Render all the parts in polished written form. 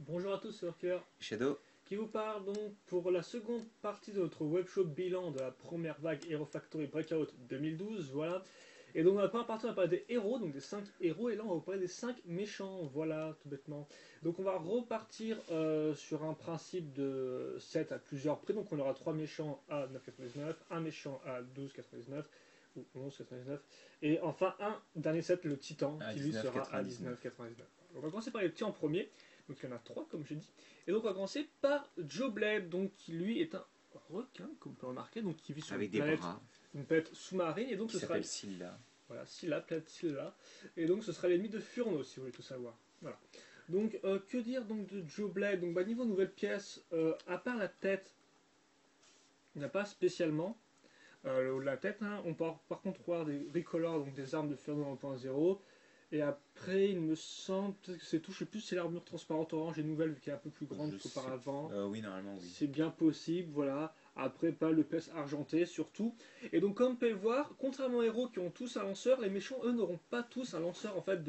Bonjour à tous, c'est Orker Shadow. qui vous parle donc pour la seconde partie de notre webshop bilan de la première vague Hero Factory Breakout 2012. Voilà. Et donc dans la première partie, on va parler des héros, donc des 5 héros, et là on va vous parler des 5 méchants, voilà, tout bêtement. Donc on va repartir sur un principe de set à plusieurs prix, donc on aura 3 méchants à 9,99, un méchant à 12,99 ou 11,99, et enfin un dernier set, le Titan, À qui lui sera à 19,99. 19,99. On va commencer par les petits en premier, donc il y en a 3 comme j'ai dit. Et donc on va commencer par Joe Blade, donc qui lui est un requin, comme on peut remarquer, donc qui vit sur Avec des bras. une planète sous-marine, et donc Qui ce sera s'appelle Scylla. voilà, Scylla, planète Scylla, et donc ce sera l'ennemi de Furno si vous voulez tout savoir. Voilà. Donc que dire donc de Joe Blade? Donc niveau nouvelle pièce, à part la tête, il n'y a pas spécialement. La tête, hein, on peut par contre voir des recolors, donc des armes de Furno 1.0. Et après, il me semble peut-être que c'est tout, je sais plus si c'est l'armure transparente orange est nouvelle vu qu'elle est un peu plus grande Je sais. qu'auparavant. Oui, normalement, oui. C'est bien possible, voilà. Après, pas le PS argenté, surtout. Et donc, comme vous pouvez le voir, contrairement aux héros qui ont tous un lanceur, les méchants, eux, n'auront pas tous un lanceur, en fait,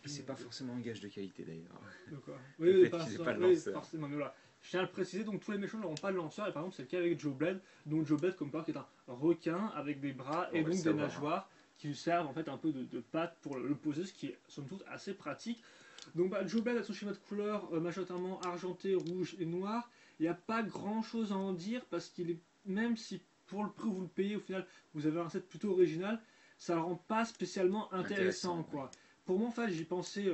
Et c'est pas forcément un gage de qualité d'ailleurs. de quoi. Le Oui, fait pas, qu'ils aient pas de oui, lanceur. forcément, mais voilà. Je tiens à le préciser, donc tous les méchants n'auront pas de lanceur, et par exemple, c'est le cas avec Joe Blade. Donc, Joe Blade, comme par qui est un requin avec des bras On et va le donc des savoir, hein. nageoires qui lui servent en fait un peu de pattes pour le poser, ce qui est somme toute assez pratique. Donc Joe Blade a son schéma de couleur majoritairement argenté, rouge et noir. Il n'y a pas grand chose à en dire parce qu'il est, même si pour le prix où vous le payez, au final vous avez un set plutôt original, ça ne le rend pas spécialement intéressant, quoi. Oui. Pour moi, en fait, j'y pensais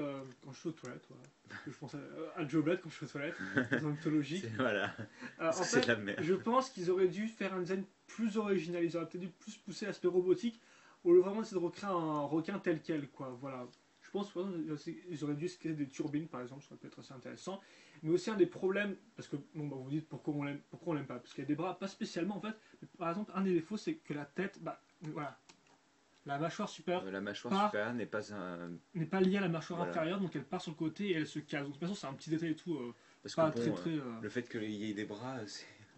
quand je suis aux toilettes, voilà. Parce que je pensais à Joe Blade quand je suis aux toilettes, dans un mythologique. Voilà. Parce En que c'est de fait, la merde. je pense qu'ils auraient dû faire un design plus original. Ils auraient peut-être dû plus pousser l'aspect robotique au lieu vraiment essayer de recréer un requin tel quel, quoi. Voilà. Je pense qu'ils auraient dû esquisser des turbines, par exemple, ça peut être assez intéressant. Mais aussi un des problèmes, parce que bon, bah, vous dites pourquoi on l'aime pas, parce qu'il y a des bras, pas spécialement en fait. Mais par exemple, un des défauts, c'est que la tête, bah voilà, la mâchoire supérieure La mâchoire part supérieure n'est pas un. n'est pas liée à la mâchoire Voilà. inférieure, donc elle part sur le côté et elle se casse. Donc de toute façon, c'est un petit détail et tout, Parce que pas très bon, très. le fait qu'il y ait des bras,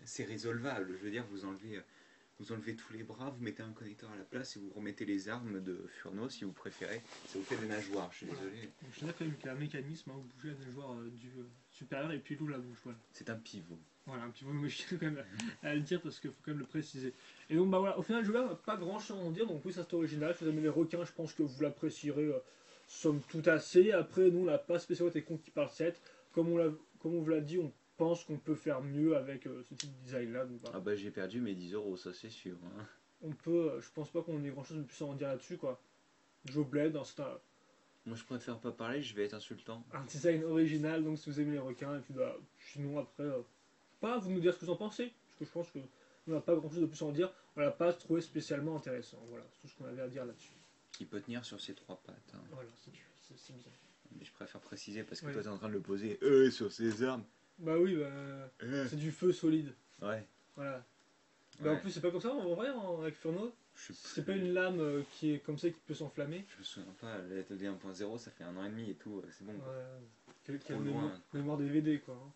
c'est résolvable. Je veux dire, vous enlevez tous les bras, vous mettez un connecteur à la place et vous remettez les armes de Furno si vous préférez. Ça vous fait des nageoires, je suis Voilà. désolé. Donc je dirais quand même qu'il y a un mécanisme, hein, vous bougez la nageoire du supérieur et puis l'ouvre la bouche. Voilà. C'est un pivot. Voilà, un petit peu, mais je tiens quand même à le dire parce qu'il faut quand même le préciser. Et donc bah voilà, au final, le jeu là, pas grand chose à en dire, donc oui, ça c'est original. Si vous aimez les requins, je pense que vous l'apprécierez somme toute assez. Après, nous, on n'a pas spécialement été con qui parle 7. Comme on vous l'a dit, on pense qu'on peut faire mieux avec ce type de design là. Donc, bah, Ah bah j'ai perdu mes 10 euros, ça c'est sûr, hein. on peut, je pense pas qu'on ait grand chose de plus à en dire là-dessus, quoi. Joe Blade, hein, c'est Moi je préfère pas parler, je vais être insultant. un design original, donc si vous aimez les requins, et puis bah, sinon après, pas vous nous dire ce que vous en pensez, parce que je pense que on n'a pas grand chose de plus à en dire, on l'a pas trouvé spécialement intéressant, voilà, c'est tout ce qu'on avait à dire là-dessus. Qui peut tenir sur ses 3 pattes, hein. Voilà, c'est bien. Mais je préfère préciser parce que Oui. toi t'es en train de le poser sur ses armes. Bah oui, bah, Euh. c'est du feu solide, Ouais. voilà. Bah en Ouais. plus c'est pas comme ça en vrai, avec Furno, Je sais c'est pas plus. une lame qui est comme ça qui peut s'enflammer. Je me souviens pas, la LTD 1.0 ça fait 1 an et demi et tout, c'est bon quoi. Ouais, Trop quelle loin. mémoire DVD quoi. Hein.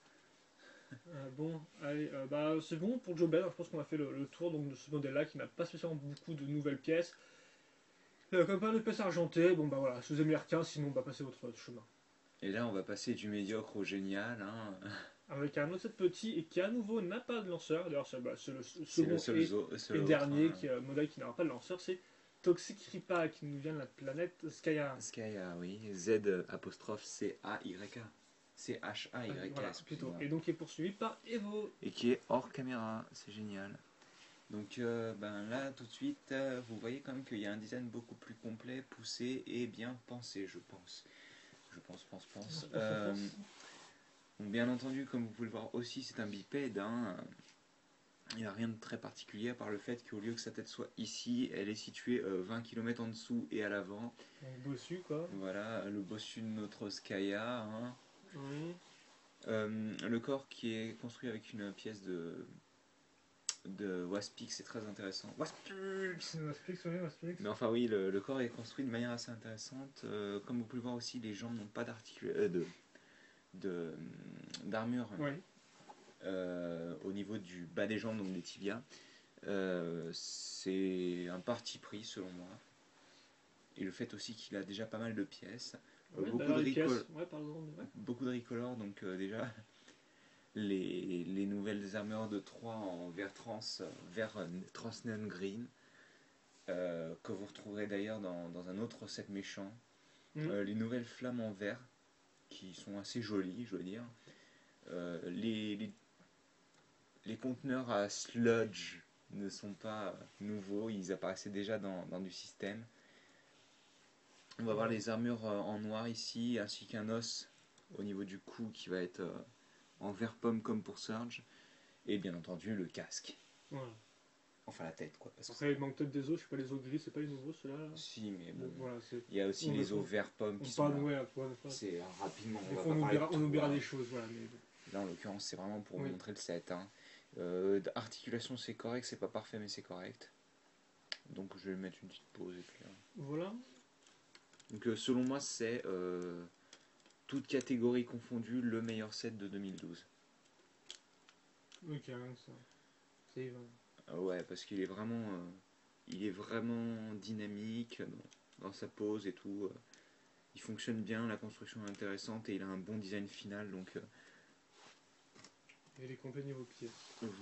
Bon, allez, bah, c'est bon pour Joe Bell, je pense qu'on a fait le tour donc, de ce modèle-là qui n'a pas spécialement beaucoup de nouvelles pièces. Comme pas de pièces argentées, bon bah voilà, si vous aimez les requins, sinon bah passez votre chemin. Et là on va passer du médiocre au génial, hein. Avec un autre set petit et qui à nouveau n'a pas de lanceur, d'ailleurs c'est le C'est le second seul, seul et autre, dernier hein. modèle qui n'aura pas de lanceur, c'est Toxic Ripa qui nous vient de la planète Skya. Skya, oui. Z apostrophe C-A-Y-A. C-H-A-Y-A, Voilà, plutôt. excusez-moi. Et donc qui est poursuivi par Evo. Et qui est hors caméra, c'est génial. Donc ben là tout de suite, vous voyez quand même qu'il y a un design beaucoup plus complet, poussé et bien pensé, je pense. Je pense. Donc, bien entendu, comme vous pouvez le voir aussi, c'est un bipède, hein. Il n'y a rien de très particulier à part le fait qu'au lieu que sa tête soit ici, elle est située 20 km en dessous et à l'avant. Donc bossu quoi. Voilà, le bossu de notre Skya, hein. Oui. Le corps qui est construit avec une pièce de Waspix, c'est très intéressant. Waspix. Mais enfin oui, le corps est construit de manière assez intéressante. Comme vous pouvez le voir aussi, les jambes n'ont pas d'armure Oui. au niveau du bas des jambes, donc des tibias. C'est un parti pris selon moi. Et le fait aussi qu'il a déjà pas mal de pièces. Ouais, beaucoup, d'ailleurs, de les recol- pièces. Ouais, pardon. Ouais. beaucoup de recolor, donc déjà les nouvelles armures de 3 en vert trans, vert trans neon green, que vous retrouverez d'ailleurs dans un autre set méchant. Mm. Les nouvelles flammes en vert, qui sont assez jolies, je dois dire. Les conteneurs à sludge ne sont pas nouveaux, ils apparaissaient déjà dans du système. On va voir les armures en noir ici, ainsi qu'un os au niveau du cou qui va être en vert pomme comme pour Surge. Et bien entendu le casque. Voilà. Enfin la tête quoi. Parce que Après, il manque peut-être des os, je sais pas, les os gris, c'est pas les nouveaux ceux-là. Là. si, mais bon. Voilà, Il y a aussi les os vert pomme qui sont parle, là. ouais, une fois. C'est rapidement. Des va fois, pas parler de on tout, oubliera hein. des choses, voilà. Mais bon. Là en l'occurrence, c'est vraiment pour vous Oui. montrer le set. Hein. Articulation, c'est correct, c'est pas parfait, mais c'est correct. Donc je vais mettre une petite pause et puis. Voilà. Donc selon moi, c'est toute catégorie confondue le meilleur set de 2012. Ok, rien que ça. C'est Ouais, parce qu'il est vraiment dynamique dans sa pose et tout. Il fonctionne bien, la construction est intéressante et il a un bon design final. Donc il est complet niveau pied.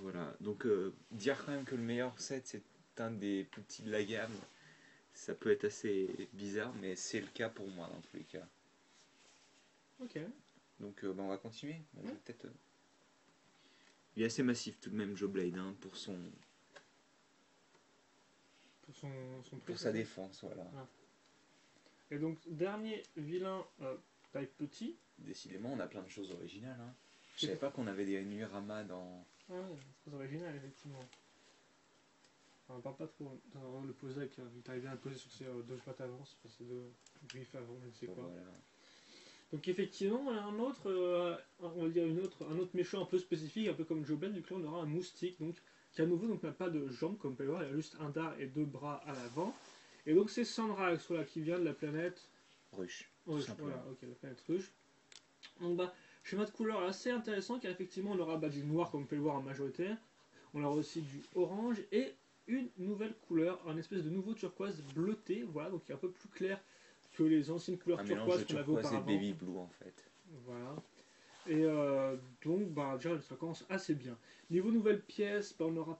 voilà. Donc dire quand même que le meilleur set c'est un des plus petits de la gamme, ça peut être assez bizarre, mais c'est le cas pour moi dans tous les cas. Ok. Donc on va continuer. Je vais peut-être. Il est assez massif tout de même Joe Blade hein, pour son. Son Pour sa défense, voilà. Ah. Et donc, dernier vilain taille petit. Décidément, on a plein de choses originales. Hein. Je savais pas qu'on avait des Nuirama dans. Ah ouais, c'est très original, effectivement. Enfin, on parle pas trop. Dans le Posek, il t'arrive bien à le poser sur ses deux pattes avant, enfin, ses deux griffes avant, je ne sais quoi. Voilà. Donc effectivement, on a un autre, on va dire un autre méchant un peu spécifique, un peu comme Joe Blade, du coup on aura un moustique, donc qui à nouveau donc n'a pas de jambes comme on peut le voir, il a juste un dard et deux bras à l'avant. Et donc c'est Sandrax, voilà, qui vient de la planète Ruche. Ruche, voilà, ok, la planète Ruche. Donc bah, schéma de couleur assez intéressant, car effectivement on aura du noir comme on peut le voir en majoritaire, on aura aussi du orange et une nouvelle couleur, un espèce de nouveau turquoise bleuté, voilà, donc qui est un peu plus clair que les anciennes couleurs turquoises qu'on avait auparavant. Et baby blue en fait. Voilà. Et donc, déjà, ça commence assez bien. Niveau nouvelles pièces, on aura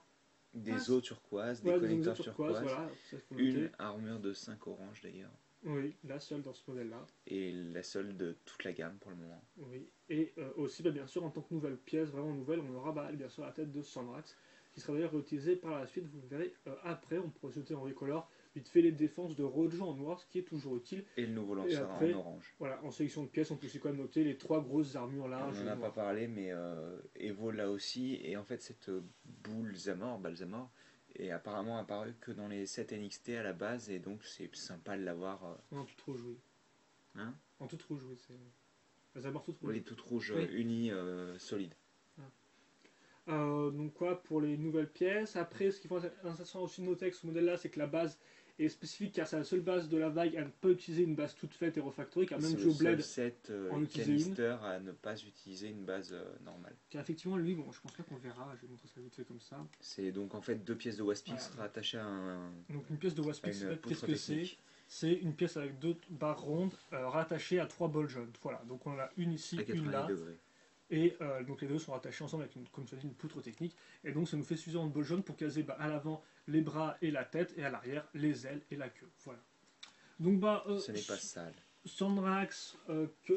des os turquoises, des connecteurs turquoises, voilà, une armure de 5 orange d'ailleurs. Oui, la seule dans ce modèle-là. Et la seule de toute la gamme pour le moment. Oui, et aussi, bien sûr, en tant que nouvelle pièce, vraiment nouvelle, on aura bien sûr la tête de Sandrax, qui sera d'ailleurs réutilisée par la suite, vous le verrez après, on pourra sauter en recolor, vite fait les défenses de Rojo en noir, ce qui est toujours utile. Et le nouveau lanceur en orange. Voilà, en sélection de pièces, on peut aussi quand même noter les 3 grosses armures larges. On n'en a pas parlé, mais Evo là aussi, et en fait cette boule Balzamor, est apparemment apparue que dans les 7 NXT à la base, et donc c'est sympa de l'avoir. En toute rouge, oui. Hein? En toute rouge, oui, c'est. Balzamor toute rouge. Oui, toute rouge, oui. unie, solide. Donc quoi pour les nouvelles pièces. Après, ce qu'il faut intéressant aussi noter avec ce modèle-là, c'est que la base est spécifique car c'est la seule base de la vague à ne pas utiliser une base toute faite et refactorée, car même Joe Blade en canister à ne pas utiliser une base normale. Car effectivement, lui, bon, je pense pas qu'on verra, je vais montrer ça vite fait comme ça. C'est donc en fait 2 pièces de Waspix rattachées à un. Donc une pièce de Waspix, qu'est-ce que c'est? C'est une pièce avec 2 barres rondes rattachées à 3 bols jaunes. Voilà, donc on en a une ici, une là. Degrés. Et donc les deux sont rattachés ensemble avec, comme tu as dit, une poutre technique. Et donc ça nous fait suffisamment de bols jaunes pour caser à l'avant les bras et la tête, et à l'arrière les ailes et la queue. Voilà. Donc ce n'est pas sale. Sandrax, tu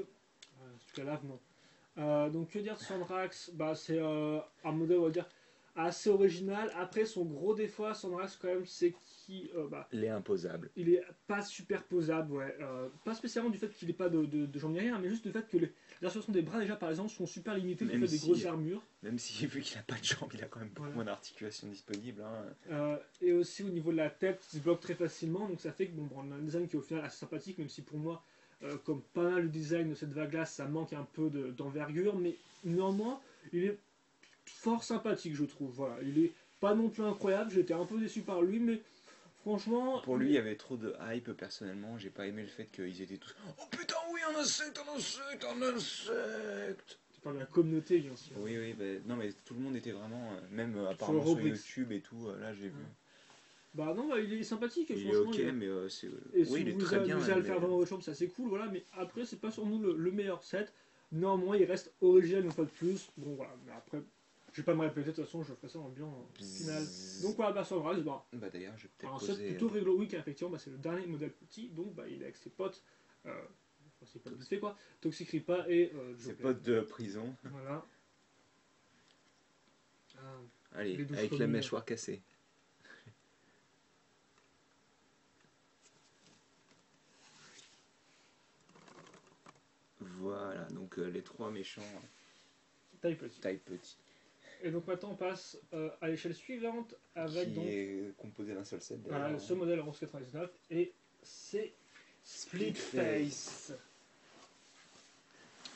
la laves, non. Donc que dire de Sandrax? C'est un modèle, on va dire, assez original. Après, son gros défaut à Sandrax, quand même, c'est qu'il il est imposable. Il est pas super posable, ouais. Pas spécialement du fait qu'il n'ait pas de jambes ni rien, mais juste du fait que les articulations des bras, déjà par exemple, sont super limitées du fait des grosses armures. Même si, vu qu'il n'a pas de jambes, il a quand même beaucoup moins d'articulations disponibles. Hein. Et aussi au niveau de la tête, il se bloque très facilement, donc ça fait que on a un design qui est au final assez sympathique, même si pour moi, comme pas mal de design de cette vague-là, ça manque un peu d'envergure, mais néanmoins, il est fort sympathique, je trouve. Voilà, il est pas non plus incroyable, j'étais un peu déçu par lui, mais franchement. Pour lui, il y avait trop de hype personnellement. J'ai pas aimé le fait qu'ils étaient tous. Oh putain, oui, un insecte, un insecte, un insecte. Tu parles de la communauté, bien sûr. Oui, non, mais tout le monde était vraiment. Même apparemment sur YouTube et tout, là j'ai vu. Bah non, bah, il est sympathique, Il est franchement. ok, mais c'est. Et Oui, si il est vous très bien. amusez à le Mais, faire dans votre chambre, c'est assez cool, voilà. Mais après, c'est pas sur nous le meilleur set. Néanmoins, il reste original une fois de plus. Bon, voilà. Mais après, je vais pas me répéter, de toute façon, je ferai ça en bien en finale. Donc, voilà, bah, Sunrise, bah, Bah d'ailleurs, je vais peut-être un set poser plutôt réglo. Oui, car effectivement, bah, c'est le dernier modèle petit. Donc, bah, il est avec ses potes. Enfin, ses potes vite fait, quoi. Toxic Ripa et ses Joker. potes de prison. Voilà. Ah, Allez, les douches avec la communes. mâchoire cassée. Voilà, donc les trois méchants, Taille petit. taille petit. Et donc, maintenant, on passe à l'échelle suivante avec Qui donc. est composé d'un seul set d'ailleurs. Voilà, ce modèle 1199 et c'est Split Face.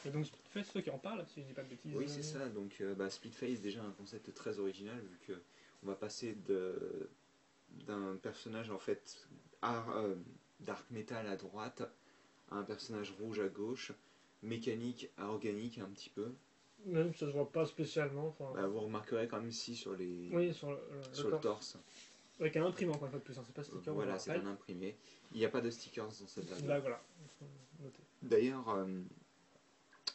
Et donc Split Face, c'est toi qui en parle, si je dis pas de bêtises. Oui, c'est ça. Donc, Split Face, déjà un concept très original, vu que on va passer d'un personnage en fait dark metal à droite à un personnage rouge à gauche, mécanique à organique un petit peu. Même ça se voit pas spécialement. Enfin, Bah, vous remarquerez quand même si sur les oui, sur sur le torse. Avec un imprimant, encore une fois de plus, hein, c'est pas sticker. Voilà, c'est un imprimé. Il n'y a pas de stickers dans cette version. Là, voilà. Notez. D'ailleurs,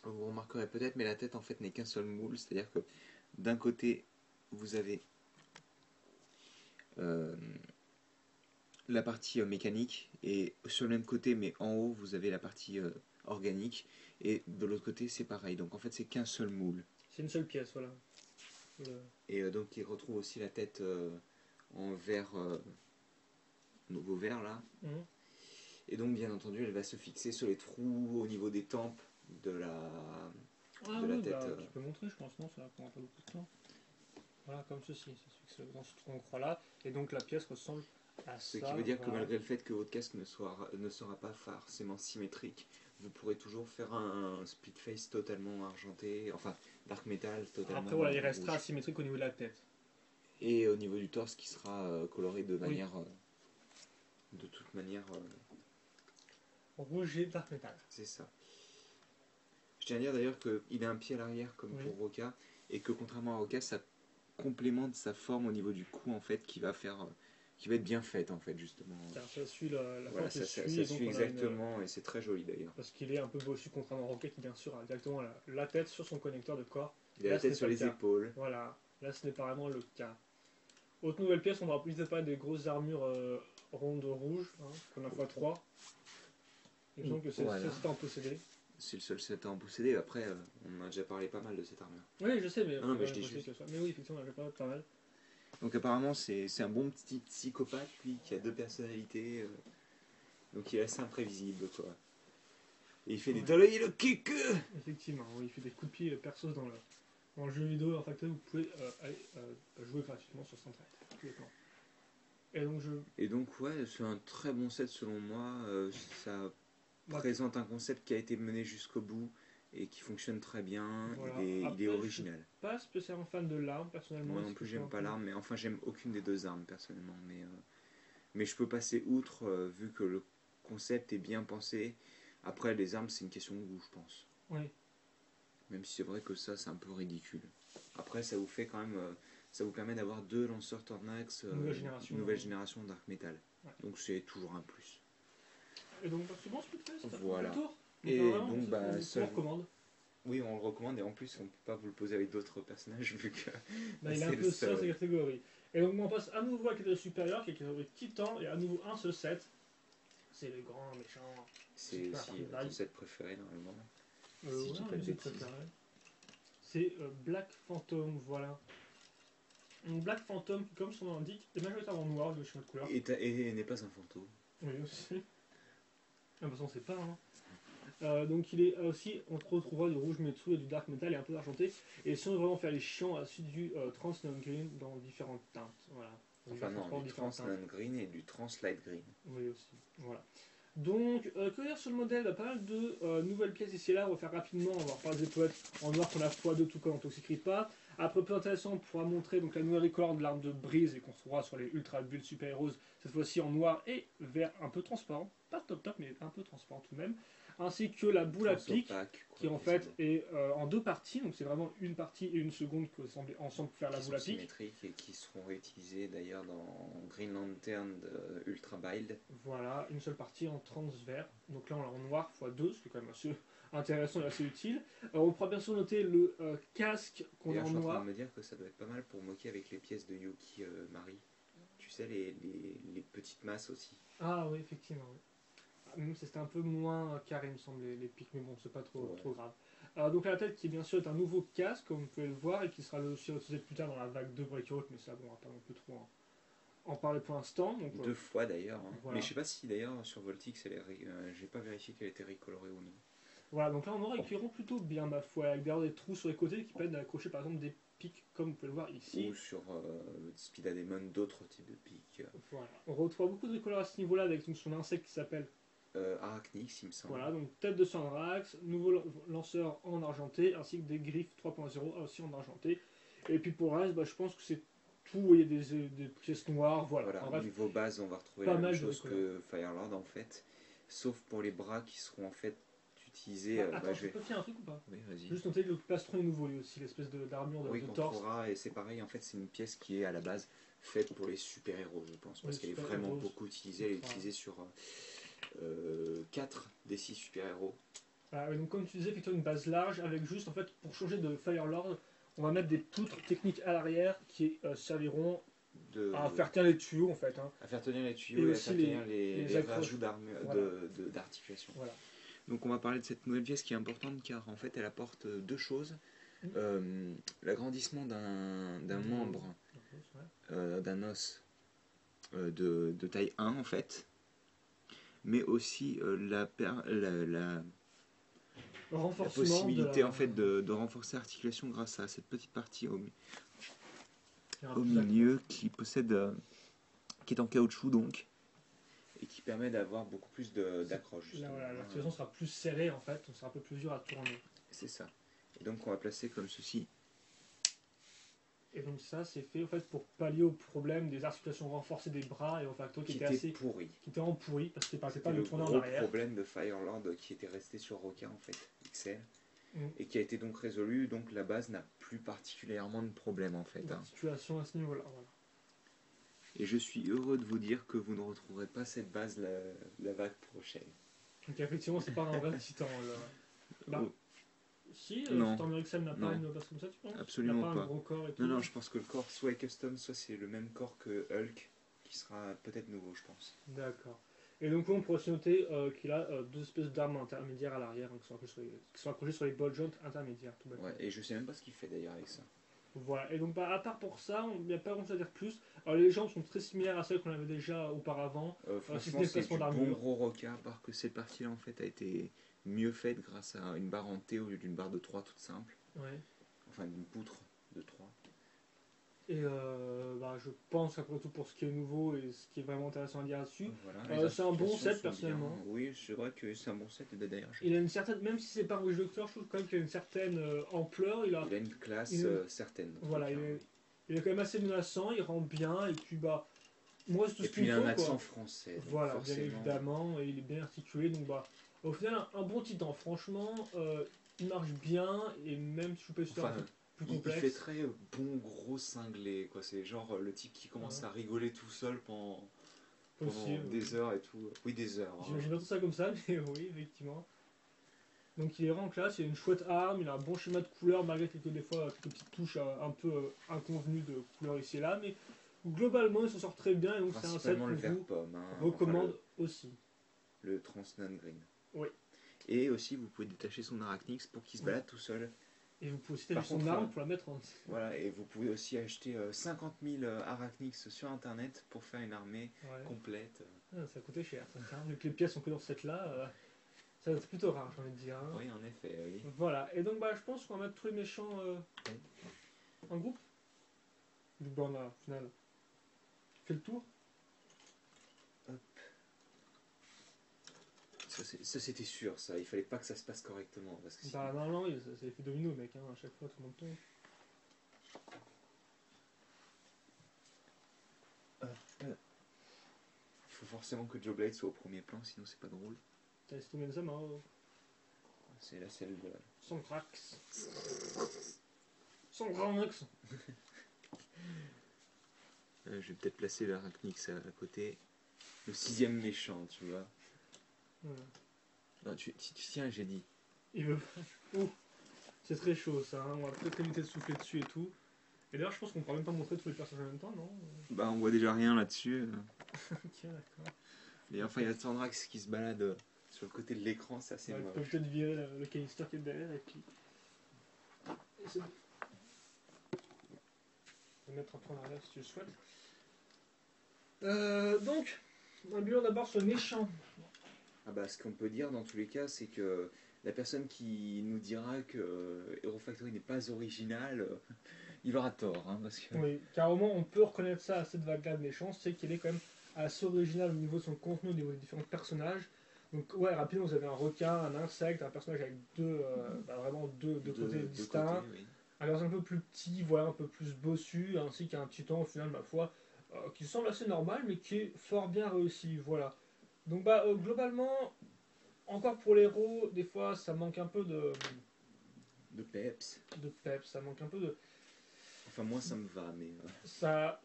vous remarquerez peut-être, mais la tête en fait n'est qu'un seul moule, c'est-à-dire que d'un côté vous avez la partie mécanique, et sur le même côté, mais en haut, vous avez la partie organique, et de l'autre côté, c'est pareil. Donc en fait, c'est qu'un seul moule. C'est une seule pièce, voilà. Et donc, il retrouve aussi la tête en verre, nouveau verre là. Et donc, bien entendu, elle va se fixer sur les trous au niveau des tempes de la tête. Bah, tu peux montrer, je pense, non, ça prend pas beaucoup de temps. Voilà, comme ceci, ça se fixe dans ce trou en croix là, et donc la pièce ressemble à Ce ça. qui veut dire que voilà. malgré le fait que votre casque ne sera pas forcément symétrique, vous pourrez toujours faire un split face totalement argenté, enfin dark metal totalement. Après, voilà, il restera rouge. asymétrique au niveau de la tête. Et au niveau du torse qui sera coloré de manière. De toute manière. Rouge et dark metal. C'est ça. Je tiens à dire d'ailleurs qu'il a un pied à l'arrière comme pour Roca, et que contrairement à Roca, ça complémente sa forme au niveau du cou en fait, qui va être bien faite en fait justement. Ça suit la Voilà, forme ça suit exactement, et c'est très joli d'ailleurs. Parce qu'il est un peu bossu contrairement à Rocket qui bien sûr a directement la tête sur son connecteur de corps. Il a la tête sur les épaules. Voilà, là ce n'est pas vraiment le cas. Autre nouvelle pièce, on va plus pas des grosses armures rondes rouges, hein, qu'on a x3. Il me semble que c'est Voilà. le seul set à en posséder. C'est le seul set à en posséder. Après, on a déjà parlé pas mal de cette armure. Oui, je sais, mais, non, mais je dis juste. Mais oui, effectivement, on a déjà parlé pas mal. Donc apparemment, c'est un bon petit psychopathe, lui, qui a deux personnalités. Donc il est assez imprévisible, quoi. Et il fait des dollars le kick. Effectivement, oui, il fait des coups de pied persos dans le jeu vidéo en Factory, vous pouvez aller jouer gratuitement sur Centrite. Et donc ouais, c'est un très bon set selon moi. Ça présente un concept qui a été mené jusqu'au bout et qui fonctionne très bien. Voilà. Il est original. Je suis pas spécialement fan de l'arme personnellement. Moi non plus, j'aime pas l'arme, mais enfin j'aime aucune des deux armes personnellement. Mais je peux passer outre vu que le concept est bien pensé. Après, les armes, c'est une question de goût, je pense. Oui. Même si c'est vrai que ça, c'est un peu ridicule. Après, ça vous fait quand même, ça vous permet d'avoir deux lanceurs Tornax nouvelle génération Dark Metal. Ouais. Donc c'est toujours un plus. Et donc c'est bon ce podcast. Voilà. Et donc on le recommande. Oui, on le recommande, et en plus on peut pas vous le poser avec d'autres personnages vu que il est un peu seul cette catégorie. Et donc on passe à nouveau à la catégorie supérieure qui est la catégorie Titan, et à nouveau un seul set. C'est le grand méchant. C'est ton set préféré normalement. Si je dis pas de bêtises. C'est Black Phantom, voilà. Donc Black Phantom, comme son nom l'indique, est majoritairement noir de schéma de couleur. Et n'est pas un fantôme. Oui, aussi. De toute façon, c'est pas. Donc il est aussi, on retrouvera du rouge Metsu et du dark metal et un peu d'argenté. Et si on veut vraiment faire les chiants, à la suite du trans neon green dans différentes teintes. Voilà. Enfin non, du trans neon green et du trans light green. Oui aussi. Voilà. Donc, que dire sur le modèle? Pas mal de nouvelles pièces ici et là. On va faire rapidement. On va reparler des poètes en noir qu'on a x2 tout comme on Toxic pas. Après, plus intéressant, on pourra montrer donc, la nouvelle record de l'arme de brise et qu'on trouvera sur les Ultra Build Super Heroes, cette fois-ci en noir et vert un peu transparent. Pas top, mais un peu transparent tout de même. ainsi que la boule à Transfer pic, pack, qui quoi, en fait quasiment. est en deux parties, donc c'est vraiment une partie et une seconde qui sont ensemble pour faire la Qui boule sont à pic. symétriques et qui seront réutilisés d'ailleurs dans Green Lantern Ultra Build. Voilà, une seule partie en transvers. Donc là on l'a en noir x2, ce qui est quand même assez intéressant et assez utile. On pourra bien sûr noter le casque qu'on a D'ailleurs, en je suis en train noir. de me dire que ça doit être pas mal pour moquer avec les pièces de Yuki Marie. Tu sais, les petites masses aussi. Ah oui, effectivement. Oui. Même si c'était un peu moins carré, il me semble, les pics, mais bon, c'est pas trop, Ouais. trop grave. Donc la tête qui bien sûr est un nouveau casque, comme vous pouvez le voir, et qui sera aussi utilisé plus tard dans la vague 2 Breakout, mais ça, bon, on va pas non plus trop en parler pour l'instant. Donc Deux fois d'ailleurs. Hein. voilà. Mais je sais pas si d'ailleurs sur Voltix, j'ai pas vérifié qu'elle était recolorée ou non. Voilà, donc là on aura qui rend plutôt bien, ma foi, avec d'ailleurs des trous sur les côtés qui permettent d'accrocher par exemple des pics, comme vous pouvez le voir ici. Ou sur Speedademon, d'autres types de pics. Voilà. On retrouve beaucoup de décolleurs à ce niveau-là avec donc, son insecte qui s'appelle Arachnix, il me semble. voilà, donc tête de Sandrax, nouveau lanceur en argenté, ainsi que des griffes 3.0 aussi en argenté. Et puis pour le reste, je pense que c'est tout, il y a des pièces noires, voilà. Voilà, En bref, niveau base, on va retrouver pas la même mal de chose décolleurs. que Firelord en fait. Sauf pour les bras qui seront en fait utilisés. Attends, Je tu vais... peux faire un truc ou pas? Oui, vas-y. Juste noter que le plastron est nouveau lui aussi, l'espèce d'armure Oui, de qu'on torse. trouvera, et c'est pareil, en fait, c'est une pièce qui est à la base faite pour les super-héros, je pense, parce Oui, qu'elle est super-héros, vraiment beaucoup utilisée. Elle est ultra. utilisée sur 4 des 6 super-héros. Voilà, donc comme tu disais, effectivement une base large avec juste en fait pour changer de Firelord, on va mettre des poutres techniques à l'arrière qui serviront à faire tenir les tuyaux en fait. Hein. À faire tenir les tuyaux Et et, à aussi faire tenir les accroches. rajouts Voilà. d'articulation. Voilà. Donc on va parler de cette nouvelle pièce qui est importante car en fait elle apporte deux choses. L'agrandissement d'un membre, d'un os de taille 1 en fait, mais aussi la possibilité en fait de renforcer l'articulation grâce à cette petite partie au milieu qui possède, qui est en caoutchouc donc, et qui permet d'avoir beaucoup plus d'accroche. Voilà, l'articulation sera plus serrée en fait, donc sera un peu plus dur à tourner. C'est ça. Et donc on va placer comme ceci. Et donc ça c'est fait en fait pour pallier au problème des articulations renforcées des bras et au facto qui était pourri. Qui était en pourri parce qu'il ne passait pas le le tourner en gros arrière. Problème de Firelord qui était resté sur Roca en fait, XL. Et qui a été donc résolu, donc la base n'a plus particulièrement de problème en fait. Situation à ce niveau-là, voilà. Et je suis heureux de vous dire que vous ne retrouverez pas cette base la vague prochaine. Donc effectivement, c'est pas un vrai titan là. Si, Titan XL n'a pas une base comme ça, tu penses? Absolument pas. Un gros corps et tout. Non, je pense que le corps soit est custom, soit c'est le même corps que Hulk, qui sera peut-être nouveau, je pense. D'accord. Et donc on pourrait aussi noter qu'il a deux espèces d'armes intermédiaires à l'arrière, hein, qui sont accrochées sur les ball joints intermédiaires. Tout ouais, et je sais même pas ce qu'il fait d'ailleurs avec ça. Voilà, et donc à part pour ça, il n'y a pas grand chose à dire plus. Alors les jambes sont très similaires à celles qu'on avait déjà auparavant. Franchement, c'est du bon gros Roca, à part que cette partie-là en fait a été mieux faite grâce à une barre en T au lieu d'une barre de 3 toute simple. Ouais. Enfin, d'une poutre de 3. Et je pense qu'après tout pour ce qui est nouveau et ce qui est vraiment intéressant à dire là-dessus, voilà, c'est un bon set personnellement. Bien. Oui, c'est vrai que c'est un bon set. D'ailleurs, il a une certaine, même si c'est pas un Witch Doctor, je trouve quand même qu'il a une certaine ampleur. Il a une classe certaine. Voilà, il est quand même assez menaçant, il rend bien et puis moi c'est tout ce qu'il me faut. Il a un accent français. Voilà, bien évidemment, et il est bien articulé donc au final un bon titan. Franchement, il marche bien et même si je peux faire plus complexe. Il fait très bon gros cinglé quoi. C'est genre le type qui commence à rigoler tout seul pendant des heures et tout. Oui, des heures. J'imagine pas tout ça comme ça, mais oui, effectivement. Donc il est vraiment classe, il a une chouette arme, il a un bon schéma de couleur malgré des fois quelques petites touches un peu inconvenues de couleur ici et là, mais globalement il s'en sort très bien et donc c'est un set que je vous recommande aussi. Le Transnon Green. Oui. Et aussi vous pouvez détacher son Arachnix pour qu'il se balade tout seul. Et vous pouvez aussi détacher son arme pour la mettre en... Voilà, et vous pouvez aussi acheter 50 000 Arachnix sur internet pour faire une armée complète. Ah, ça a coûté cher, vu que les pièces sont que dans ce set là. Ça va être plutôt rare, j'ai envie de dire. Hein. Oui, en effet, oui. Voilà, et donc je pense qu'on va mettre tous les méchants en groupe. Du coup, on a, au final, fait le tour. Hop. Ça c'était sûr, ça. Il fallait pas que ça se passe correctement. Parce que non, oui, c'est l'effet domino, mec. Hein. À chaque fois, tout le monde tombe. Il faut forcément que Joe Blade soit au premier plan, sinon c'est pas drôle. T'as Estomenzama. c'est la celle de... Sondrax. Sondrax. Je vais peut-être placer l'Arachnix à côté. Le 6e méchant, tu vois. Voilà. Non, tiens, j'ai dit. Il veut... Oh, c'est très chaud ça, hein. On va peut-être éviter de souffler dessus et tout. Et d'ailleurs, je pense qu'on ne pourra même pas montrer tous les personnages en même temps, non? Bah, on voit déjà rien là-dessus. Ok, d'accord. Et enfin, il y a Sandrax qui se balade sur le côté de l'écran, c'est assez Ouais, moche. peut peut-être virer le canister qui est derrière et puis. Et c'est bon. Je vais mettre un peu en arrière si tu le souhaites. Donc, un bilan d'abord sur le méchant. Ah bah, ce qu'on peut dire dans tous les cas, c'est que la personne qui nous dira que Hero Factory n'est pas original, il aura tort. Hein, parce que... Oui, car au moins on peut reconnaître ça à cette vague-là de méchants, c'est qu'il est quand même assez original au niveau de son contenu, au niveau des différents personnages. Donc, ouais, rapidement, vous avez un requin, un insecte, un personnage avec vraiment deux côtés distincts. Côtés, oui. Un personnage un peu plus petit, voilà, un peu plus bossu, ainsi qu'un titan, au final, ma foi, qui semble assez normal, mais qui est fort bien réussi, voilà. Donc, globalement, encore pour les héros, des fois, ça manque un peu De peps. de peps, ça manque un peu de... Enfin, moi, ça me va, mais... Ça,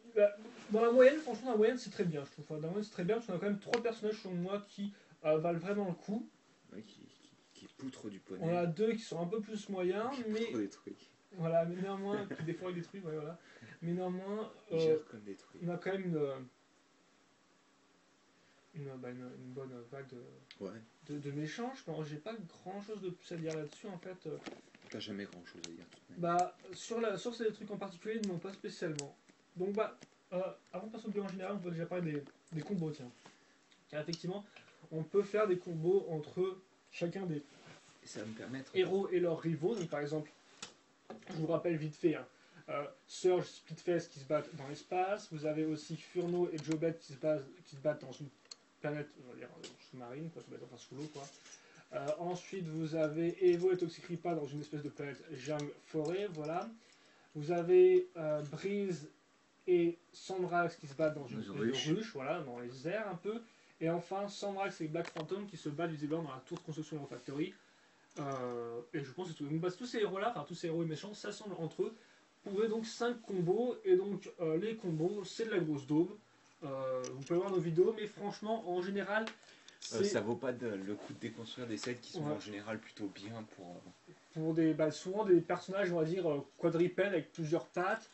dans la moyenne, franchement, dans la moyenne, c'est très bien, je trouve. Enfin, dans la moyenne, c'est très bien, parce qu'on a quand même 3 personnages, selon moi, qui valent vraiment le coup. Ouais, qui poutre du poney. On a 2 qui sont un peu plus moyens, Qui mais... poutre des trucs. Voilà, mais néanmoins, qui des fois avec des trucs, ouais, voilà. Mais néanmoins, Il gère comme des trucs. on a quand même une bonne vague Ouais. de méchants. Je pense j'ai pas grand chose de plus à dire là-dessus en fait. T'as jamais grand chose à dire. De toute manière. Sur ces trucs en particulier, non, pas spécialement. Donc, avant de passer au bilan en général, on peut déjà parler des combos, tiens. Car effectivement, on peut faire des combos entre chacun des Et ça va me permettre... héros et leurs rivaux. Donc, par exemple, je vous rappelle vite fait, hein, Surge, Splitfest qui se battent dans l'espace. Vous avez aussi Furno et Jobet qui se battent dans une planète, on va dire, sous-marine, quoi, enfin sous l'eau, quoi. Ensuite, vous avez Evo et Toxicripa dans une espèce de planète jungle forêt, voilà. Vous avez Breeze et Sandrax qui se battent dans une espèce de ruche, voilà, dans les airs un peu. Et enfin, Sandrax et Black Phantom qui se battent visiblement dans la tour de construction de Hero Factory. Et je pense que tous ces héros-là, enfin tous ces héros et méchants, s'assemblent entre eux. Vous pouvez donc 5 combos, et donc les combos, c'est de la grosse daube. Vous pouvez voir nos vidéos, mais franchement, en général, ça vaut pas le coup de déconstruire des sets qui sont en général plutôt bien pour souvent des personnages, on va dire, quadripèdes avec plusieurs pattes.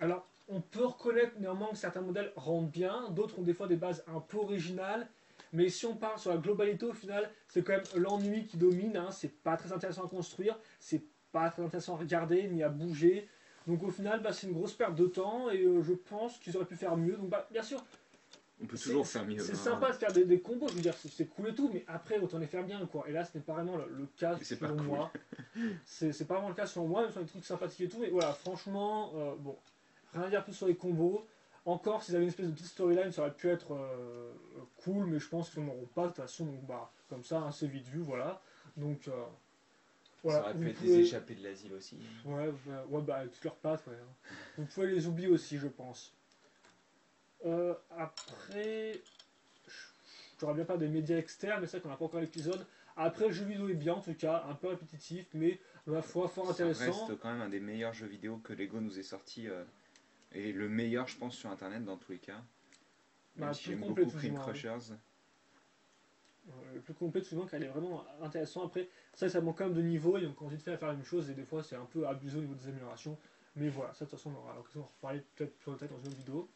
Alors, on peut reconnaître néanmoins que certains modèles rendent bien, d'autres ont des fois des bases un peu originales. Mais si on part sur la globalité, au final, c'est quand même l'ennui qui domine. Hein. C'est pas très intéressant à construire, c'est pas très intéressant à regarder ni à bouger. Donc au final, c'est une grosse perte de temps et je pense qu'ils auraient pu faire mieux. Donc bien sûr, on peut toujours faire mieux. C'est sympa de faire des combos, je veux dire, c'est cool et tout, mais après, autant les faire bien, quoi. Et là, ce n'est pas vraiment le cas selon moi. C'est pas vraiment le cas selon moi, même sur des trucs sympathiques et tout. Mais voilà, franchement, bon, rien à dire plus sur les combos. Encore, s'ils avaient une espèce de petite storyline, ça aurait pu être cool, mais je pense qu'ils n'en auront pas de toute façon. Donc, comme ça, hein, c'est vite vu, voilà. Donc, voilà. Ça aurait pu être des échappés de l'asile aussi. Ouais, avec toutes leurs pattes, ouais. Vous pouvez les oublier aussi, je pense. Après, j'aurais bien pas des médias externes, mais c'est vrai qu'on n'a pas encore l'épisode. Après, le jeu vidéo est bien en tout cas, un peu répétitif, mais ma foi fort intéressant. Ça reste quand même un des meilleurs jeux vidéo que Lego nous ait sorti, et le meilleur, je pense, sur internet dans tous les cas. Même si j'aime beaucoup Cream Crushers. Le plus complet souvent car il est vraiment intéressant. Après, ça manque quand même de niveau et on continue de faire la même chose et des fois c'est un peu abusé au niveau des améliorations. Mais voilà, ça de toute façon on aura l'occasion d'en reparler peut-être dans une autre vidéo.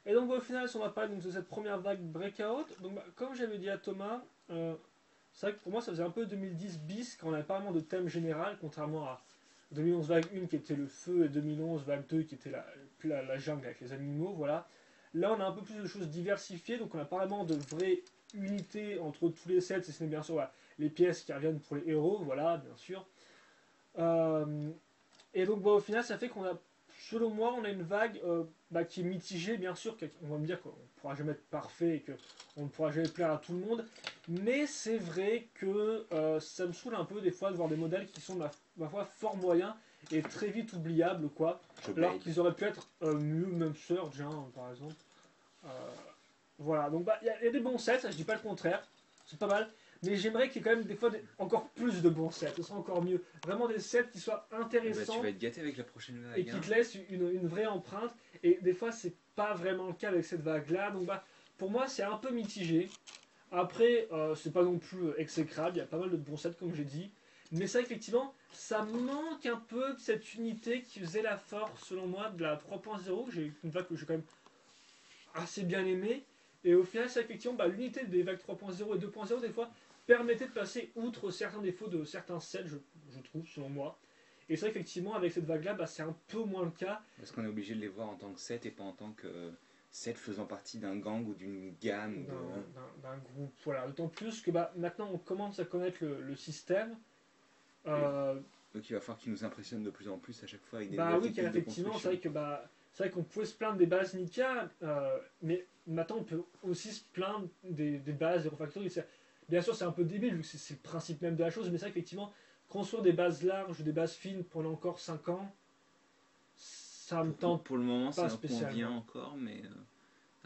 Et donc au final, si on va parler de cette première vague Breakout, donc comme j'avais dit à Thomas, c'est vrai que pour moi ça faisait un peu 2010 bis quand on n'avait pas vraiment de thème général, contrairement à 2011 vague 1 qui était le feu et 2011 vague 2 qui était la jungle avec les animaux, voilà. Là on a un peu plus de choses diversifiées, donc on a pas vraiment de vraies unités entre tous les sets, et ce n'est bien sûr voilà, les pièces qui reviennent pour les héros, voilà, bien sûr. Et donc au final ça fait qu'on a, selon moi, on a une vague qui est mitigée, bien sûr, on va me dire qu'on ne pourra jamais être parfait et qu'on ne pourra jamais plaire à tout le monde, mais c'est vrai que ça me saoule un peu des fois de voir des modèles qui sont, ma foi, fort moyens et très vite oubliables, quoi, alors qu'ils auraient pu être mieux, même Surge, hein, par exemple. Voilà, donc il y a des bons sets, je dis pas le contraire, c'est pas mal, mais j'aimerais qu'il y ait quand même des fois encore plus de bons sets, ce serait encore mieux. Vraiment des sets qui soient Eh ben, intéressants tu vas être gâté avec la prochaine et vague. qui Hein. te laissent une vraie empreinte. Et des fois, c'est pas vraiment le cas avec cette vague-là. Donc, bah, pour moi, c'est un peu mitigé. Après, c'est pas non plus exécrable. Il y a pas mal de bons sets, comme j'ai dit. Mais c'est vrai qu'effectivement, ça manque un peu de cette unité qui faisait la force, selon moi, de la 3.0. Une vague que j'ai quand même assez bien aimée. Et au final, c'est effectivement, bah, l'unité des vagues 3.0 et 2.0, des fois, permettait de passer outre certains défauts de certains sets, je trouve, selon moi. Et c'est vrai qu'effectivement, avec cette vague-là, bah, c'est un peu moins le cas. Parce qu'on est obligé de les voir en tant que set et pas en tant que set faisant partie d'un gang ou d'une gamme. Ou de... D'un groupe. Voilà. D'autant plus que bah, maintenant on commence à connaître le système. Donc il va falloir qu'ils nous impressionnent de plus en plus à chaque fois avec des Bah nouvelles oui, car techniques de effectivement, construction. c'est vrai qu'on pouvait se plaindre des bases Nika, mais maintenant on peut aussi se plaindre des bases des refactories. Bien sûr, c'est un peu débile, vu que c'est le principe même de la chose, mais c'est vrai qu'effectivement, construire des bases larges, des bases fines pendant encore 5 ans, ça me tente Pour le moment, pas ça en convient spécialement. encore, mais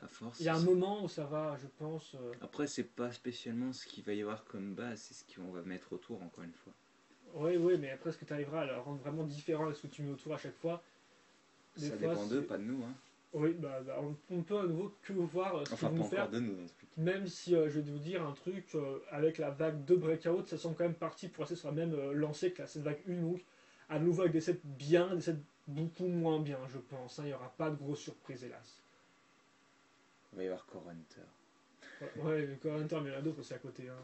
à force. Il y a un moment où ça va, je pense. Après, c'est pas spécialement ce qu'il va y avoir comme base, c'est ce qu'on va mettre autour, encore une fois. Oui, oui, mais après, est-ce que tu arriveras à le rendre vraiment différent de ce que tu mets autour à chaque fois? Des Ça fois, dépend d'eux, c'est. pas de nous. Hein. Oui, on peut à nouveau que voir ce qu'ils Enfin, pas vont encore faire. de nous, dans ce truc. Même si je vais vous dire un truc, avec la vague 2 Breakout, ça semble quand même parti pour rester sur la même lancée que cette vague 1. Donc, à nouveau avec des sets bien, des sets beaucoup moins bien, je pense. Hein. Il n'y aura pas de grosses surprises, hélas. Il va y avoir Core Hunter. Ouais, le Core Hunter, mais il y en a d'autres aussi à côté. Hein.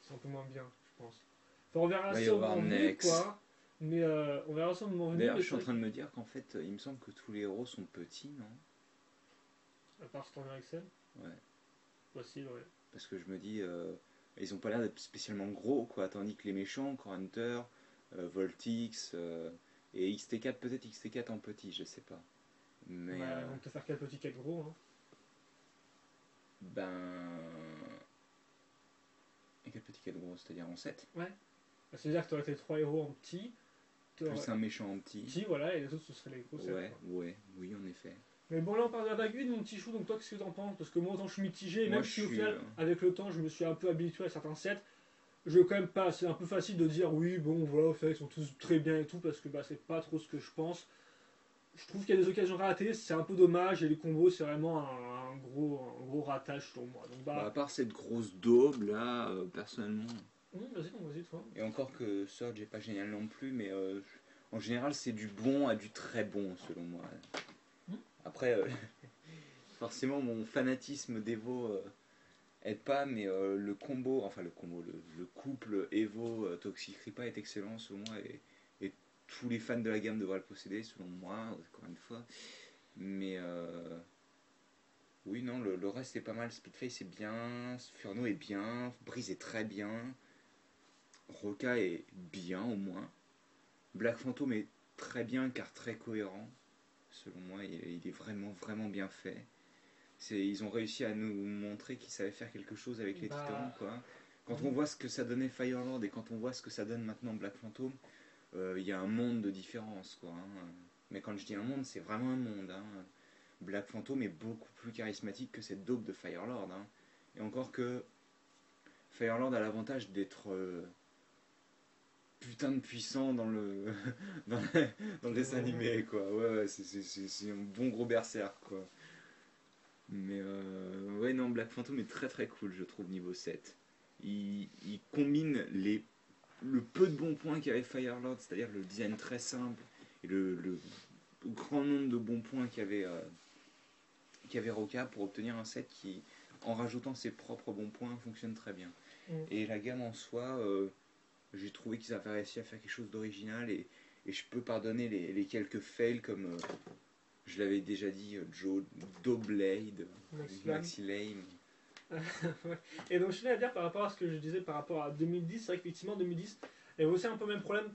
C'est un peu moins bien, je pense. Enfin, on verra Il va y ça au avoir moment venu, Nex. quoi. Mais on verra ça au moment venu. D'ailleurs, Mais je suis en train de me dire qu'en fait, il me semble que tous les héros sont petits, non? à part Storm Excel, Ouais. possible, ouais. Parce que je me dis, ils ont pas l'air d'être spécialement gros, quoi. Tandis que les méchants, Core Hunter, Voltix et XT4, peut-être XT4 en petit, je sais pas. Mais Bah, ils vont te faire 4 petits, 4 gros. Hein. ben. Et quel petit 4 gros, c'est-à-dire en 7 Ouais. Bah, c'est-à-dire que tu aurais tes 3 héros en petit. plus un méchant en petit. Petit, voilà, et les autres ce seraient les gros sets, Ouais, quoi. ouais, oui, en effet. Mais bon, là on parle de la vague 1, mon petit chou, donc toi qu'est-ce que t'en penses? Parce que moi, autant je suis mitigé, et Moi, même je si au suis. final, avec le temps, je me suis un peu habitué à certains sets, je quand même pas. C'est un peu facile de dire oui, bon, voilà, au fait, ils sont tous très bien et tout, parce que bah, c'est pas trop ce que je pense. Je trouve qu'il y a des occasions ratées, c'est un peu dommage, et les combos, c'est vraiment un gros ratage pour moi. Donc Bah, à bah. part cette grosse daube là, personnellement. Vas-y, toi. Et encore que Surge est pas génial non plus, mais en général, c'est du bon à du très bon, selon moi. Hmm. Après, forcément, mon fanatisme d'Evo aide pas, mais le combo, enfin le couple Evo Toxic Ripa est excellent, selon moi, et tous les fans de la gamme devraient le posséder, selon moi, encore une fois. Mais oui, non, le reste est pas mal. Speedface est bien, Furno est bien, Breeze est très bien, Roca est bien au moins. Black Phantom est très bien car très cohérent. Selon moi, il est vraiment, vraiment bien fait. Ils ont réussi à nous montrer qu'ils savaient faire quelque chose avec les titans, Bah. quoi. Quand on voit ce que ça donnait Firelord et quand on voit ce que ça donne maintenant Black Phantom, il y a un monde de différence, quoi. Hein. Mais quand je dis un monde, c'est vraiment un monde. Hein. Black Phantom est beaucoup plus charismatique que cette daube de Firelord. Hein. Et encore que Firelord a l'avantage d'être putain de puissant dans le, dans le dessin animé, quoi. Ouais, c'est un bon gros berserk, quoi. Mais ouais, non, Black Phantom est très très cool, je trouve, niveau 7. Il combine le peu de bons points qu'avait Firelord, c'est-à-dire le design très simple et le grand nombre de bons points qu'avait Roca pour obtenir un set qui, en rajoutant ses propres bons points, fonctionne très bien. Et la gamme en soi, j'ai trouvé qu'ils avaient réussi à faire quelque chose d'original et je peux pardonner les quelques fails comme je l'avais déjà dit, Joe Doublade, Maxi Lame. Ouais. Et donc je tenais à dire par rapport à ce que je disais par rapport à 2010, c'est vrai qu'effectivement 2010, il y avait aussi un peu le même problème,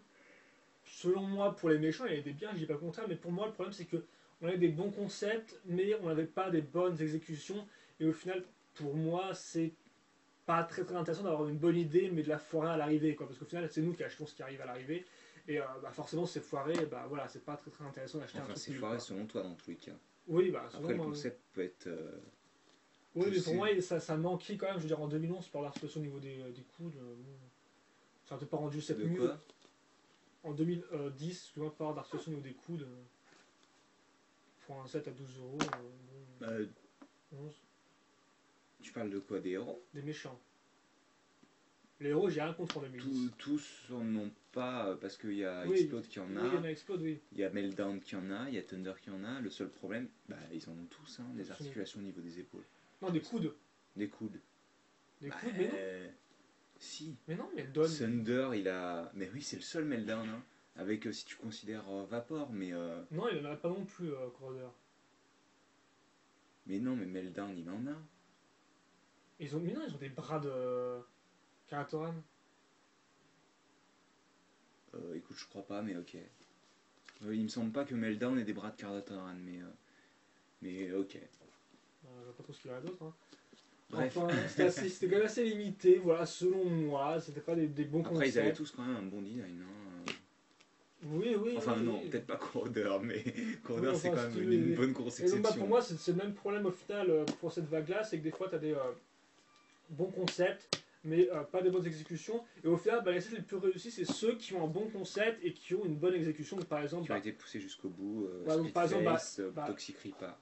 selon moi, pour les méchants, il y avait des biens, je dis pas le contraire, mais pour moi le problème c'est que on avait des bons concepts, mais on n'avait pas des bonnes exécutions, et au final, pour moi, c'est pas très très intéressant d'avoir une bonne idée, mais de la foirer à l'arrivée, quoi, parce qu'au final, c'est nous qui achetons ce qui arrive à l'arrivée, et bah, forcément, c'est foiré, et bah voilà, c'est pas très très intéressant d'acheter un Enfin, truc c'est nul, foiré quoi. selon toi dans tous les cas. Oui, bah, selon Après, le moi, concept peut être Oui, mais pour poussé. moi, ça manquait quand même. Je veux dire, en 2011, par l'articulation au niveau des coudes, bon, ça n'a pas rendu cette De mieux. quoi? En 2010, tu vois, par l'articulation au niveau des coudes, pour un set à 12 euros, Euh, bon, 11, Tu parles de quoi? Des héros? des méchants. Les héros, j'ai rien contre en 2010. Tous en ont pas, parce qu'il y a Oui, Explode qui en oui, il y en a, a Explode, oui. il y a Meltdown qui en a, il y a Thunder qui en a. Le seul problème, bah, ils en ont tous, hein, des Absolument. articulations au niveau des épaules. Non, des coudes. Des coudes. Des Bah, coudes, mais non. si. Mais non, mais elle donne. Thunder, il a. Mais oui, c'est le seul Meltdown, hein. Avec, si tu considères Vapor, mais. Non, il en a pas non plus, Corrodor. Mais non, mais Meltdown, il en a. Mais non, ils ont des bras de. Karatoran. Écoute, je crois pas, mais ok. Il me semble pas que Meltdown ait des bras de Cardataran, mais ok. Je vois pas trop ce qu'il y aurait d'autre. Hein. Bref. Enfin, c'était quand même assez limité, voilà, selon moi. C'était pas des bons Après, concepts. ils avaient tous quand même un bon design. Hein. Oui, oui. Enfin, oui, non, oui. peut-être pas Corrodor, mais Corrodor, Oui, c'est enfin, quand si même tu- une bonne Et grosse donc, exception. pour moi, c'est le même problème au final pour cette vague-là, c'est que des fois, tu as des bons concepts, mais pas de bonnes exécutions. Et au final, les sets les plus réussis, c'est ceux qui ont un bon concept et qui ont une bonne exécution. Donc, par exemple, Qui ont été poussés jusqu'au bout. donc, par exemple, Splitface, bah, Toxic Ripa.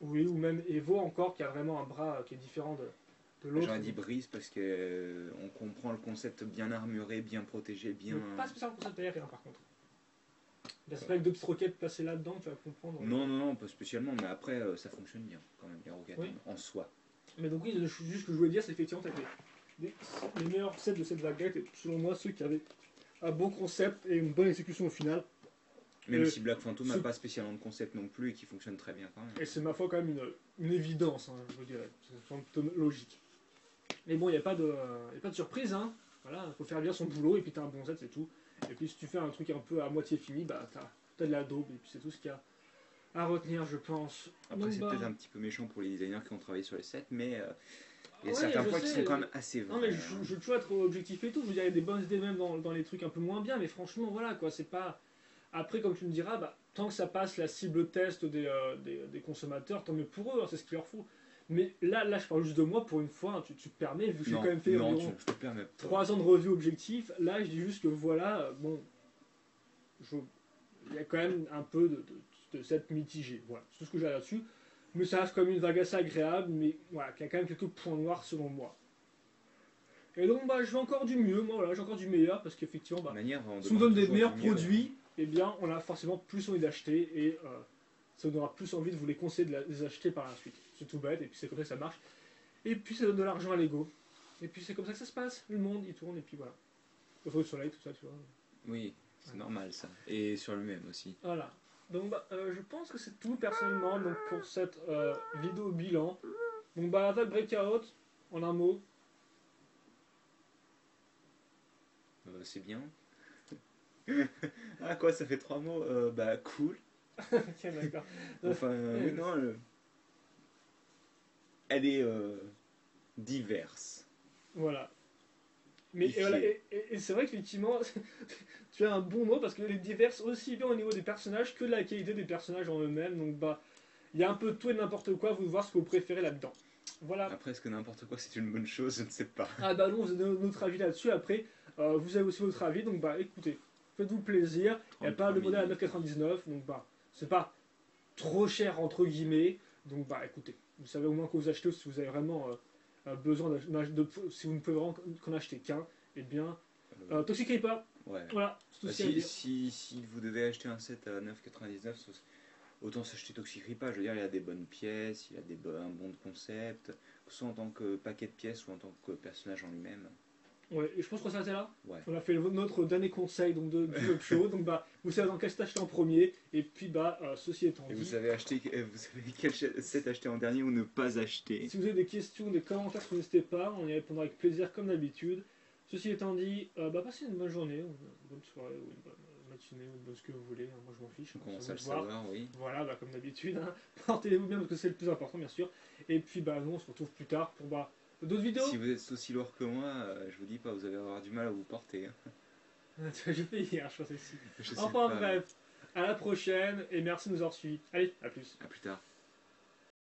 oui, ou même Evo encore, qui a vraiment un bras qui est différent de l'autre. J'aurais dit Breeze parce que on comprend le concept bien armuré, bien protégé, bien. Mais pas spécialement concept aérien, par contre. L'aspect avec deux petites roquettes placées là-dedans, tu vas comprendre. Non, pas spécialement, mais après, ça fonctionne bien quand même, les roquettes Oui. en soi. Mais donc, oui, juste ce que je voulais dire, c'est effectivement, tu les meilleurs sets de cette vague-là étaient, selon moi, ceux qui avaient un bon concept et une bonne exécution au final. Même si Black Phantom n'a ce- pas spécialement de concept non plus et qui fonctionne très bien quand même. Et c'est ma foi quand même une évidence, hein, je dirais. C'est plutôt logique. Mais bon, il n'y a pas de surprise, hein. Voilà, il faut faire bien son boulot et puis t'as un bon set, c'est tout. Et puis si tu fais un truc un peu à moitié fini, bah t'as de la daube et puis c'est tout ce qu'il y a à retenir, je pense. Après, Donc, c'est peut-être un petit peu méchant pour les designers qui ont travaillé sur les sets, mais il y a ouais, certains je points qui sais. sont quand même assez vrais. Non mais hein. je veux toujours être objectif et tout, je veux dire, il y a des bonnes idées même dans les trucs un peu moins bien, mais franchement, voilà quoi, c'est pas... Après, comme tu me diras, bah, tant que ça passe la cible test des consommateurs, tant mieux pour eux, hein, c'est ce qu'il leur faut. Mais là, je parle juste de moi pour une fois, hein, tu te permets, vu que j'ai Non, quand même fait non, environ je te permets pas. 3 ans de revue objectif, là je dis juste que voilà, bon, il y a quand même un peu de cette mitigé. Voilà, c'est tout ce que j'ai là-dessus. Mais ça reste comme une vague assez agréable, mais voilà, qui a quand même quelques points noirs selon moi. Et donc bah, je veux encore du mieux, moi voilà, j'ai encore du meilleur, parce qu'effectivement, De bah, toute manière, on si on demande donne des toujours meilleurs du mieux. produits, eh bien on a forcément plus envie d'acheter et ça nous aura plus envie de vous les conseiller de les acheter par la suite. C'est tout bête, et puis c'est comme ça que ça marche. Et puis ça donne de l'argent à l'ego. Et puis c'est comme ça que ça se passe, le monde il tourne, et puis voilà. Le soleil, tout ça, tu vois. Oui, c'est normal ça. Et sur lui-même aussi. Voilà. Donc bah, je pense que c'est tout personnellement donc, pour cette vidéo bilan. Donc bah la vague Breakout, en un mot. C'est bien. Ah quoi, ça fait 3 mots Bah cool. Ok, d'accord. Enfin, oui, non, elle est diverse. Voilà. Mais Ifié. et voilà, et c'est vrai qu'effectivement, tu as un bon mot parce que les diverses aussi bien au niveau des personnages que de la qualité des personnages en eux-mêmes. Donc bah, il y a un peu de tout et n'importe quoi, vous voir ce que vous préférez là-dedans. Voilà. Après, est-ce que n'importe quoi c'est une bonne chose? Je ne sais pas. Ah bah non, vous avez notre avis là-dessus. Après, vous avez aussi votre avis. Donc bah écoutez, faites-vous plaisir. Il n'y a pas de modèle à 9,99. Donc bah, c'est pas trop cher entre guillemets. Donc bah écoutez, vous savez au moins que vous achetez si vous avez vraiment besoin si vous ne pouvez vraiment qu'en acheter qu'un, eh bien Toxic Reaper, Ouais. voilà, c'est tout Bah, ce qu'il y a à dire. si vous devez acheter un set à 9,99, autant s'acheter Toxic Ripa. Je veux dire, il y a des bonnes pièces, il y a un bon concept, que ce soit en tant que paquet de pièces ou en tant que personnage en lui-même. Ouais, et je pense qu'on s'arrête là. Ouais. On a fait notre dernier conseil donc du web show. Donc bah vous savez dans quel set acheter en premier. Et puis bah ceci étant Et dit, vous savez quel set acheter en dernier ou ne pas acheter. si vous avez des questions, des commentaires, n'hésitez pas, on y répondra avec plaisir comme d'habitude. Ceci étant dit, bah passez une bonne journée, ou une bonne soirée, ou une bonne matinée, ou une bonne ce que vous voulez. Moi je m'en fiche. On hein, commence ça à va le se voir. savoir, oui. Voilà, bah, comme d'habitude. Hein. Portez-vous bien parce que c'est le plus important, bien sûr. Et puis bah nous on se retrouve plus tard pour bah, d'autres vidéos. Si vous êtes aussi lourd que moi, je vous dis pas, vous allez avoir du mal à vous porter. hein. Je fais hier, je pense aussi. Je sais Enfin pas. bref, à la prochaine et merci de nous avoir suivis. Allez, à plus. À plus tard.